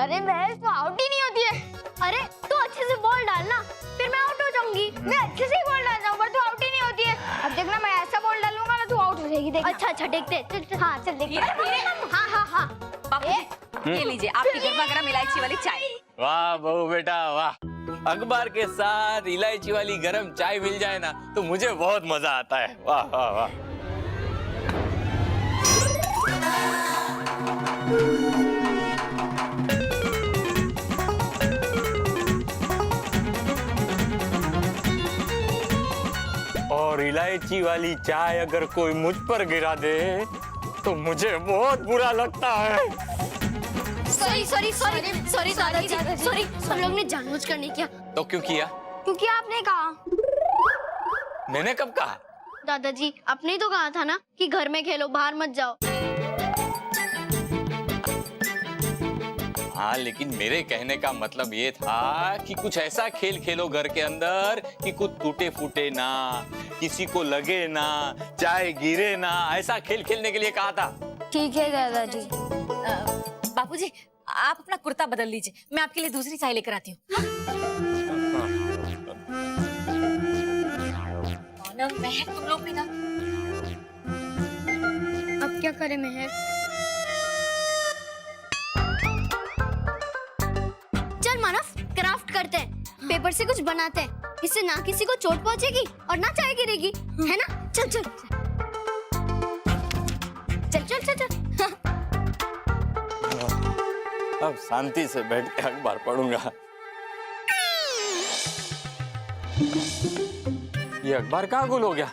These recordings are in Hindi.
अरे महक तो आउट ही नहीं होती है। अरे तू अच्छे से बॉल डालना, फिर मैं आउट हो जाऊंगी। मैं अच्छे से ही बॉल डाल रहा हूँ पर तू आउट ही नहीं होती है। अब देखना मैं ऐसा बॉल डालूंगा ना तू आउट हो जाएगी। देख अच्छा अच्छा देखते। चल हाँ चल देखते। हाँ हाँ हाँ बापू ये लीजिए आपकी गर्मा गर्म इलायची वाली चाय। वाह बहू बेटा वाह, अखबार के साथ इलायची वाली गरम चाय मिल जाए ना तो मुझे बहुत मजा आता है। वाह वाह वाह। और इलायची वाली चाय अगर कोई मुझ पर गिरा दे तो मुझे बहुत बुरा लगता है। सॉरी दादाजी सॉरी, हम लोग ने जानबूझकर नहीं किया। तो क्यों किया? क्योंकि आपने कहा। मैंने कब कहा? दादाजी आपने ही तो कहा था ना कि घर में खेलो बाहर मत जाओ। हाँ लेकिन मेरे कहने का मतलब ये था कि कुछ ऐसा खेल खेलो घर के अंदर कि कुछ टूटे फूटे ना, किसी को लगे ना, चाहे गिरे ना, ऐसा खेल खेलने के लिए कहा था। ठीक है दादाजी। बापूजी आप अपना कुर्ता बदल लीजिए, मैं आपके लिए दूसरी चाय लेकर आती हूँ। महक तुम लोग भी ना। अब क्या करें महक? चल मानव क्राफ्ट करते हैं, पेपर से कुछ बनाते हैं, इससे ना किसी को चोट पहुंचेगी और ना चाय गिरेगी, है ना? चल चल चल चल चल चल। अब शांति से बैठ के अखबार पढ़ूंगा। ये अखबार कहाँ गुल हो गया?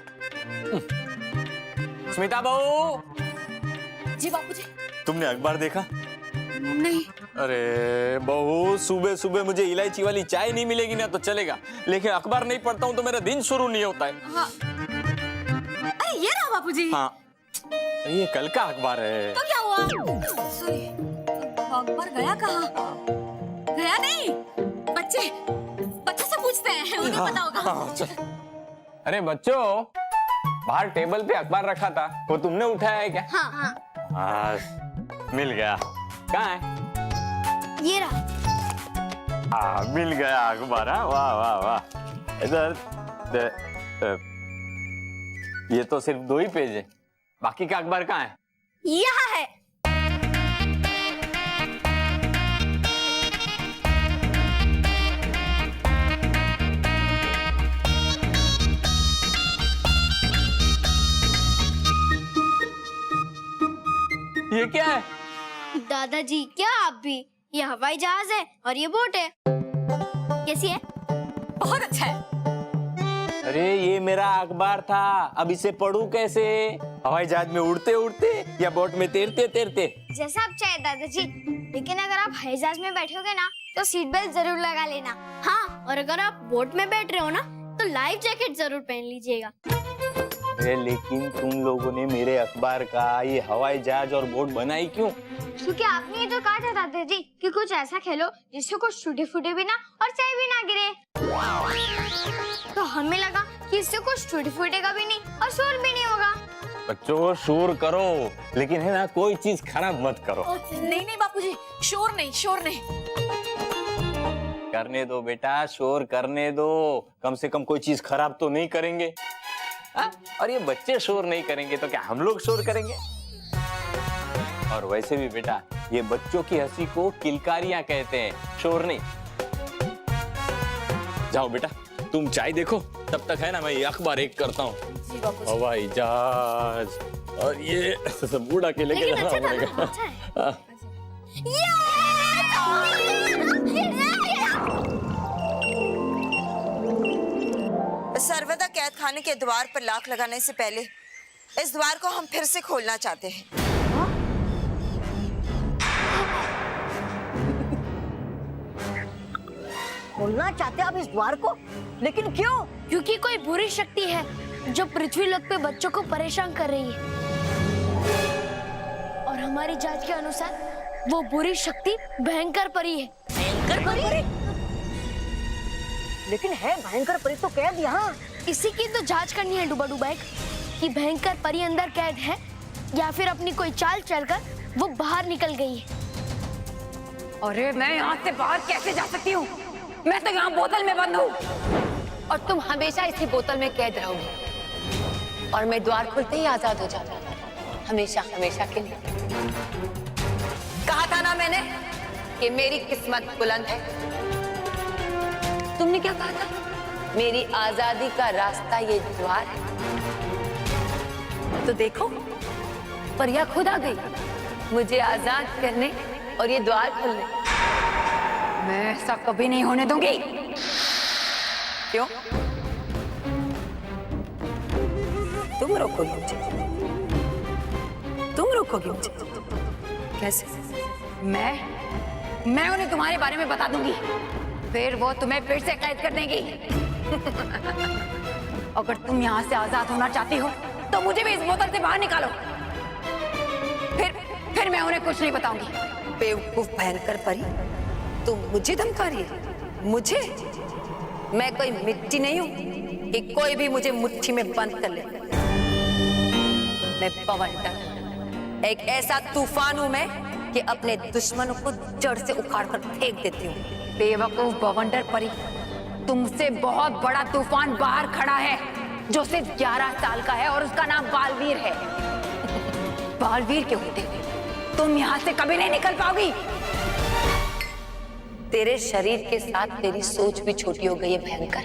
स्मिता बहू। जी बापूजी। तुमने अखबार देखा? नहीं। अरे बहू सुबह सुबह मुझे इलायची वाली चाय नहीं मिलेगी ना तो चलेगा, लेकिन अखबार नहीं पढ़ता हूँ तो मेरा दिन शुरू नहीं होता है। हाँ। अरे ये रहा बापूजी। हाँ ये कल का अखबार है। तो क्या हुआ? सॉरी अखबार गया कहाँ? गया नहीं। बच्चे से पूछते हैं, उन्हें पता होगा। हाँ, चल। अरे बच्चों बाहर टेबल पे अखबार रखा था, वो तुमने उठाया है क्या? हाँ हाँ। हाँ मिल गया। कहाँ है? ये रहा। हाँ मिल गया अखबार। हाँ वाह वाह वाह। इधर ये तो सिर्फ 2 ही पेज है, बाकी का अखबार कहाँ है? यहाँ है। ये क्या है? दादाजी क्या आप भी? ये हवाई जहाज है और ये बोट है। कैसी है? बहुत अच्छा है। अरे ये मेरा अखबार था, अब इसे पढ़ूं कैसे? हवाई जहाज में उड़ते उड़ते या बोट में तैरते तैरते? जैसा आप चाहे दादाजी, लेकिन अगर आप हवाई जहाज में बैठोगे ना तो सीट बेल्ट जरूर लगा लेना। हाँ और अगर आप बोट में बैठ रहे हो ना तो लाइफ जैकेट जरूर पहन लीजिएगा। अरे लेकिन तुम लोगों ने मेरे अखबार का ये हवाई जहाज और बोट बनाई क्यों? क्योंकि आपने ये तो कहा था दादाजी कि कुछ ऐसा खेलो जिससे कुछ टूटे फूटे भी ना और चाय भी ना गिरे। तो हमें लगा कि इससे कुछ टूटे फूटेगा भी नहीं और शोर भी नहीं होगा। बच्चों शोर करो, लेकिन है ना कोई चीज खराब मत करो। नहीं बापूजी, शोर नहीं। करने दो बेटा, शोर करने दो, कम से कम कोई चीज खराब तो नहीं करेंगे। और ये बच्चे शोर नहीं करेंगे तो क्या हम लोग शोर करेंगे? और वैसे भी बेटा ये बच्चों की हंसी को किलकारियां कहते हैं, शोर नहीं। जाओ बेटा तुम चाय देखो, तब तक है ना मैं ये अखबार एक करता हूँ। हवाई जहाज और ये सब उड़ा के लेके जाना पड़ेगा। सर्वदा कैद खाने के द्वार पर लाख लगाने से पहले इस द्वार को हम फिर से खोलना चाहते हैं। खोलना चाहते आप इस द्वार को, लेकिन क्यों? क्योंकि कोई बुरी शक्ति है जो पृथ्वी लोक पे बच्चों को परेशान कर रही है और हमारी जांच के अनुसार वो बुरी शक्ति भयंकर परी है। भयंकर परी? लेकिन है भयंकर परी तो कैद यहाँ। इसी की तो जांच करनी है डूबा डूबा कि भयंकर परी अंदर कैद है या फिर अपनी कोई चाल चलकर वो बाहर निकल गई है। अरे मैं यहाँ से बाहर कैसे जा सकती हूँ? मैं तो यहाँ बोतल में बंद हूँ। और तुम हमेशा इसी बोतल में कैद रहोगी। और मैं द्वार खुलते ही आजाद हो जाऊंगी, हमेशा हमेशा के लिए। कहा था ना मैंने कि मेरी किस्मत बुलंद है। तुमने क्या कहा था? मेरी आजादी का रास्ता ये द्वार है। तो देखो, परिया खुद आ गई मुझे आजाद करने और ये द्वार खोलने। मैं ऐसा कभी नहीं होने दूंगी। क्यों? तुम रोकोगे मुझे? तुम रोकोगे मुझे? कैसे? मैं उन्हें तुम्हारे बारे में बता दूंगी, फिर वो तुम्हें फिर से कैद कर देंगी। अगर तुम यहाँ से आजाद होना चाहती हो तो मुझे भी इस बोतल से बाहर निकालो। फिर मैं उन्हें कुछ नहीं बताऊंगी। बेवकूफ भयंकर परी, तुम मुझे धमका रही है? मुझे? मैं कोई मिट्टी नहीं हूं कि कोई भी मुझे मुट्ठी में बंद कर ले। मैं बवंडर, एक ऐसा तूफान हूं मैं कि अपने दुश्मनों को जड़ से उखाड़ कर फेंक देती हूँ। बेवकूफ बवंडर परी, तुमसे बहुत बड़ा तूफान बाहर खड़ा है जो सिर्फ 11 साल का है और उसका नाम बालवीर है। बालवीर के होते हुए तुम यहाँ से कभी नहीं निकल पाओगी। तेरे शरीर के साथ तेरी सोच भी छोटी हो गई है भयंकर।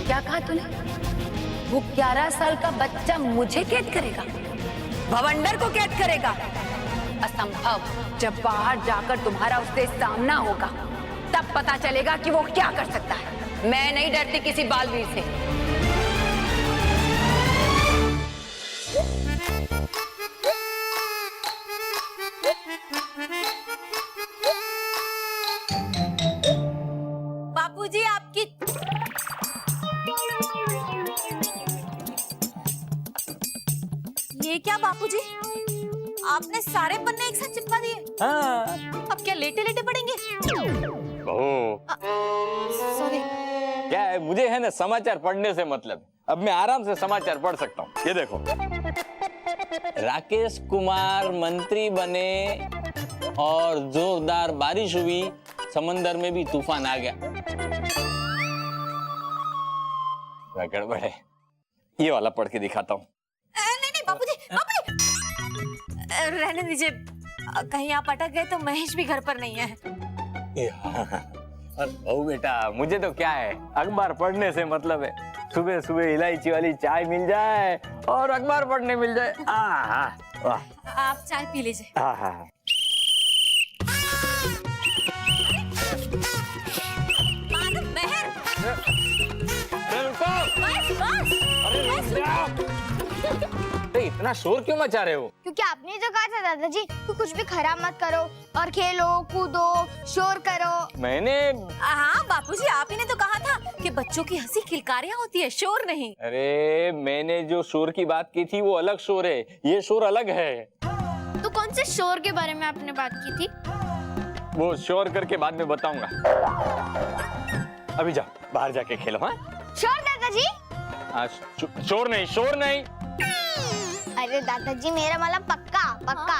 क्या कहा तूने? वो 11 साल का बच्चा मुझे कैद करेगा? भवंडर को कैद करेगा? असंभव। जब बाहर जाकर तुम्हारा उससे सामना होगा तब पता चलेगा कि वो क्या कर सकता है। मैं नहीं डरती किसी बालवीर से। बापूजी आपकी ये क्या बापूजी, आपने सारे पन्ने एक साथ चिपका दिए। हाँ। अब क्या लेटे लेटे पढ़ेंगे? सॉरी। क्या है, मुझे है ना समाचार पढ़ने से मतलब। अब मैं आराम से समाचार पढ़ सकता हूँ। ये देखो, राकेश कुमार मंत्री बने और जोरदार बारिश हुई, समंदर में भी तूफान आ गया। गड़बड़ है, ये वाला पढ़ के दिखाता हूँ। नहीं बापूजी, रहने दीजिए। कहीं आप अटक गए तो महेश भी घर पर नहीं है। बहू बेटा, मुझे तो क्या है, अखबार पढ़ने से मतलब है। सुबह सुबह इलायची वाली चाय मिल जाए और अखबार पढ़ने मिल जाए। आप चाय पी लीजिए। इतना शोर क्यों मचा रहे हो? क्योंकि आपने जो कहा था दादाजी कि कुछ भी खराब मत करो और खेलो कूदो शोर करो। मैंने हाँ बापूजी, आप ही ने तो कहा था कि बच्चों की हंसी खिलकारियाँ होती है, शोर नहीं। अरे मैंने जो शोर की बात की थी वो अलग शोर है, ये शोर अलग है। तो कौन से शोर के बारे में आपने बात की थी? वो शोर करके बाद में बताऊंगा। अभी जाओ बाहर जाके खेलो। हाँ शोर दादाजी? शोर नहीं, शोर नहीं। अरे दादाजी, मेरा मतलब पक्का पक्का।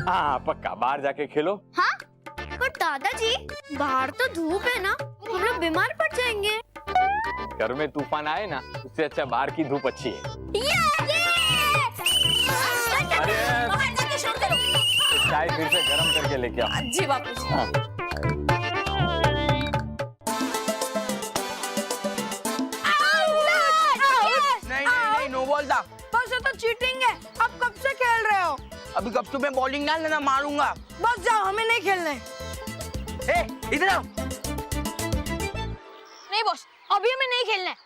हाँ पक्का, बाहर जाके खेलो। हाँ पर दादाजी, बाहर तो धूप है ना, हम लोग बीमार पड़ जाएंगे। घर में तूफान आए ना, उससे अच्छा बाहर की धूप अच्छी है। अरे चाय फिर से गर्म करके लेके आओ। जी बापूजी। हाँ। नहीं नो बोलता। बस ये तो चीटिंग है। आप कब से खेल रहे हो? अभी गपचूप में बॉलिंग ना लेना, मारूंगा। बस जाओ, हमें नहीं खेलने। ए, इधर आओ। नहीं बॉस, अभी हमें नहीं खेलना है।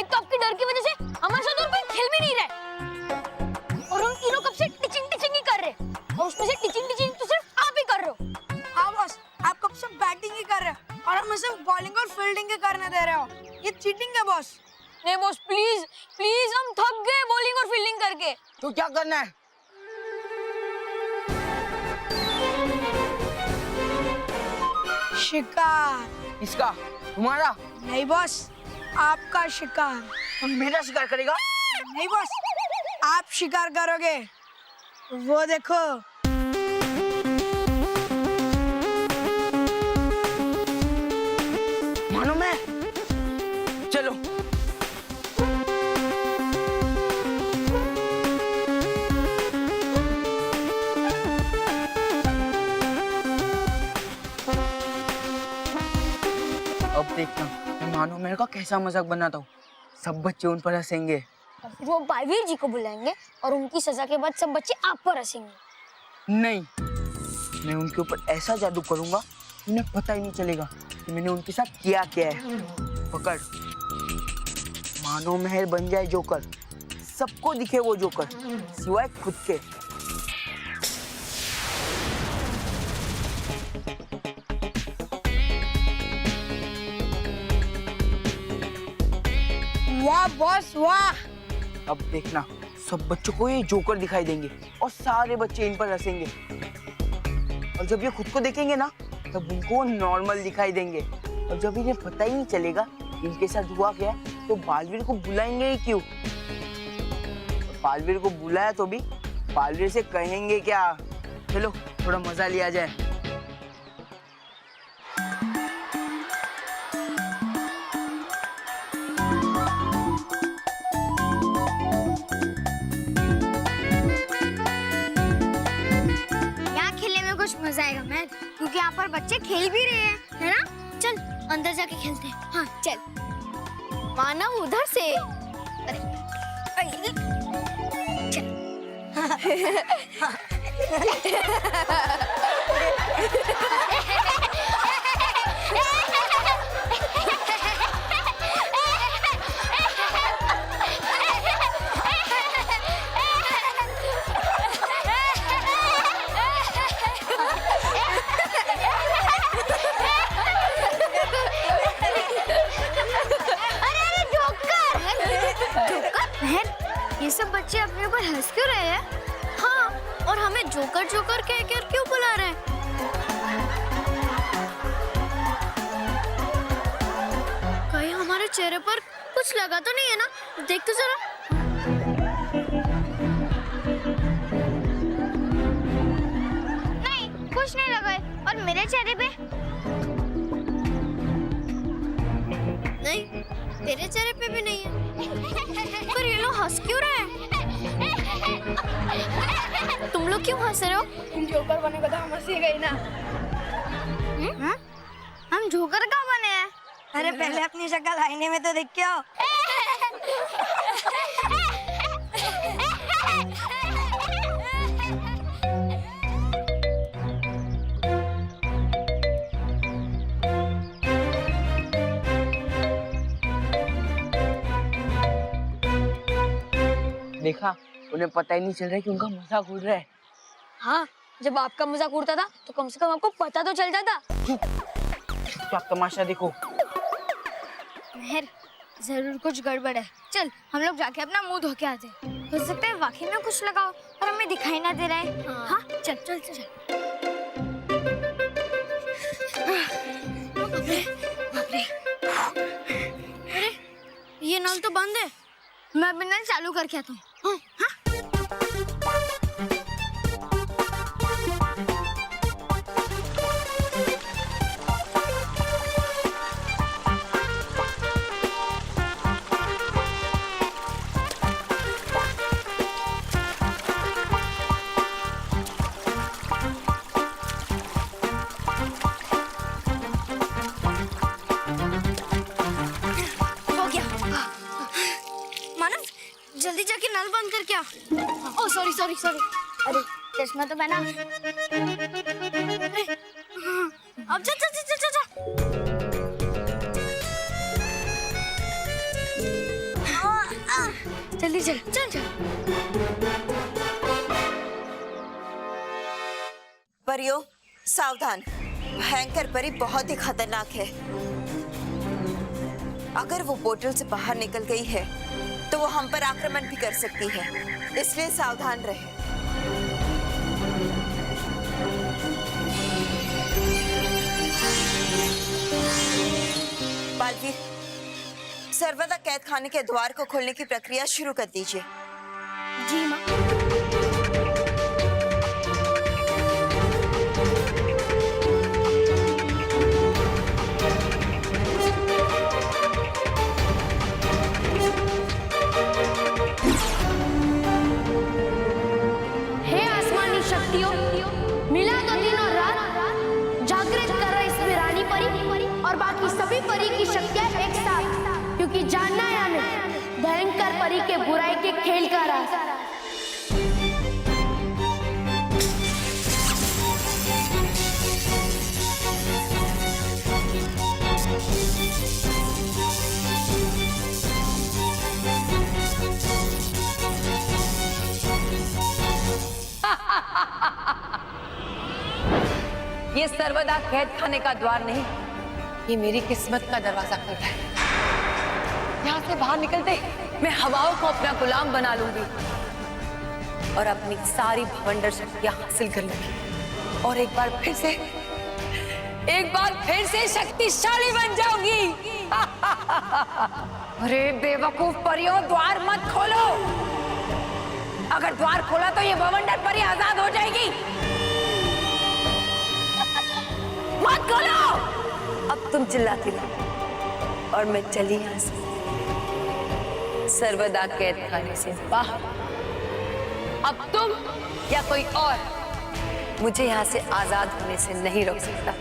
एक तो आपके डर की वजह से हमारे साथ और कोई खेल भी नहीं रहा है। और हम तीनों कब से टिचिंग ही कर रहे हैं और उसमें से टिचिंग तो सिर्फ आप ही कर रहे हो। हाँ बॉस, आप कब से बैटिंग ही कर रहे हो और हमें सिर्फ बॉलिंग और फील्डिंग ही करने दे रहे हो। ये चीटिंग है बॉस। नहीं बॉस, प्लीज प्लीज, हम थक गए बॉलिंग और फील्डिंग करके। तो क्या करना है? शिकार। इसका? तुम्हारा? नहीं बॉस, आपका शिकार। तुम मेरा शिकार करेगा? नहीं बॉस, आप शिकार करोगे। वो देखो। देखना मैं मानो मेरे का कैसा मजाक बनाता हूँ, सब बच्चे उन पर हंसेंगे। और फिर वो बालवीर जी को बुलाएंगे और उनकी सजा के बाद सब बच्चे आप पर हंसेंगे। नहीं, मैं उनके ऊपर ऐसा जादू करूंगा उन्हें पता ही नहीं चलेगा कि मैंने उनके साथ किया क्या है। पकड़, मानो मेहर बन जाए जोकर, सबको दिखे वो जोकर सिवाय खुद के। वाह बॉस वाह। अब देखना सब बच्चों को ये जोकर दिखाई देंगे और सारे बच्चे इन पर हंसेंगे, और जब ये खुद को देखेंगे ना तब उनको नॉर्मल दिखाई देंगे, और जब इन्हें पता ही नहीं चलेगा इनके साथ हुआ क्या है तो बालवीर को बुलाएंगे ही क्यों। और बालवीर को बुलाया तो भी बालवीर से कहेंगे क्या। चलो थोड़ा मजा लिया जाए। यहाँ खेलने में कुछ मजा आएगा मैं, क्योंकि यहाँ पर बच्चे खेल भी रहे हैं, है ना? चल अंदर जाके खेलते हैं। हाँ चल। मानव उधर से। ये सब बच्चे अपने ऊपर हंस क्यों रहे हैं? हाँ, और हमें जोकर जोकर कह कर क्यों बुला रहे हैं? कहीं हमारे चेहरे पर कुछ लगा तो नहीं है ना? देख तो जरा। नहीं, कुछ नहीं लगा है। और मेरे चेहरे पे? नहीं, तेरे चेहरे पे भी नहीं है। पर ये लोग हंस क्यों रहे हैं? तुम लोग क्यों हंस रहे हो? जोकर बने का तो हम हंसी गई ना। हम जोकर कहाँ बने हैं? अरे पहले अपनी शक्ल आईने में तो देख के आओ। देखा, उन्हें पता ही नहीं चल रहा है कि उनका मजाक उड़ रहा है। हाँ, जब आपका मजाक उड़ता था तो कम से कम आपको पता तो चल जाता। तो आप तमाशा देखो। मेहर, जरूर कुछ गड़बड़ है। चल हम लोग जाके अपना मुंह धो के आते हैं। हो सकता है वाकई में कुछ लगा हो और हमें दिखाई ना दे रहा है। हाँ चल चल चल। बाप रे। अरे, ये नल तो बंद है। मैं अभी नल चालू करके आता हूँ। हाँ? जल्दी जाके नल बंद कर क्या? Oh sorry sorry sorry. अरे चश्मा तो पहना। अब जा जा जा जा जा। जल्दी चल चल चल। परियों, सावधान, भयंकर परी बहुत ही खतरनाक है। अगर वो बोतल से बाहर निकल गई है तो वो हम पर आक्रमण भी कर सकती है, इसलिए सावधान रहे। बालवीर, सर्वदा कैद खाने के द्वार को खोलने की प्रक्रिया शुरू कर दीजिए। जी माँ। हे आसमानी शक्तियों, मिला दो दिन और रात, जागृत कर इस रानी परी और बाकी सभी परी परी की शक्तियां एक साथ, क्योंकि जानना है हमें भयंकर परी के बुराई के खेल का राज। ये सर्वदा कैद खाने का द्वार नहीं, ये मेरी किस्मत का दरवाजा खुल रहा है। यहाँ से बाहर निकलते मैं हवाओं को अपना गुलाम बना लूंगी और अपनी सारी भवंडर शक्तियां हासिल कर लूंगी और एक बार फिर से शक्तिशाली बन जाऊंगी। अरे बेवकूफ परियों, द्वार मत खोलो। अगर द्वार खोला तो ये भवंडर परी आजाद हो जाएगी। मत खोलो। अब तुम चिल्लाती रहो और मैं चली यहां से, सर्वदा कैद खाने से बाहर। अब तुम या कोई और मुझे यहां से आजाद होने से नहीं रोक सकता।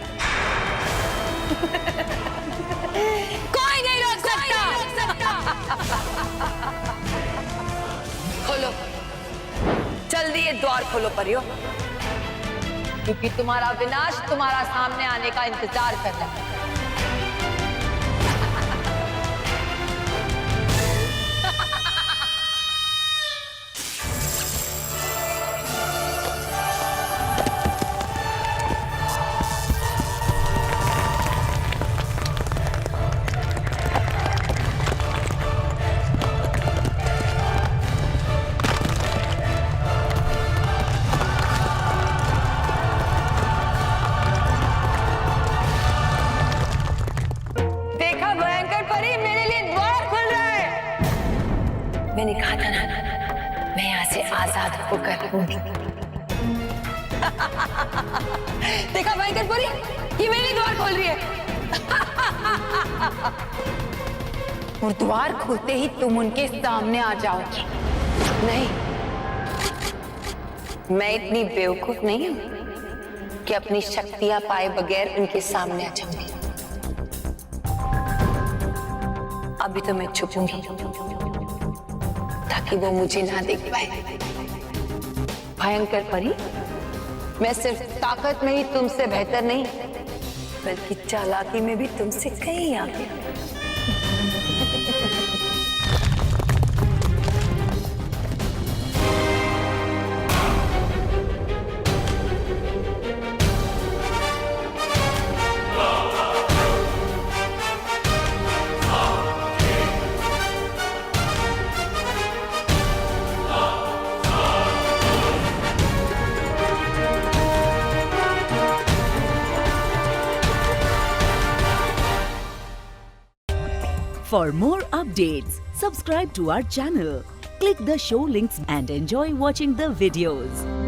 कोई नहीं रोक सकता। खोलो, जल्दी ये द्वार खोलो परियो, क्योंकि तुम्हारा विनाश तुम्हारा सामने आने का इंतजार कर रहा है। मैंने कहा था ना, मैं यहाँ से आजाद होकर रहूंगी। देखा भयंकर परी, ये मेरी द्वार खोल रही है। और द्वार खोलते ही तुम उनके सामने आ जाओगी। नहीं, मैं इतनी बेवकूफ नहीं हूं कि अपनी शक्तियां पाए बगैर उनके सामने आ जाऊंगी। अभी तो मैं छुपूंगी ताकि वो मुझे ना देख पाए। भयंकर परी, मैं सिर्फ ताकत में ही तुमसे बेहतर नहीं, बल्कि चालाकी में भी तुमसे कहीं आगे। For more updates, subscribe to our channel, click the show links and enjoy watching the videos.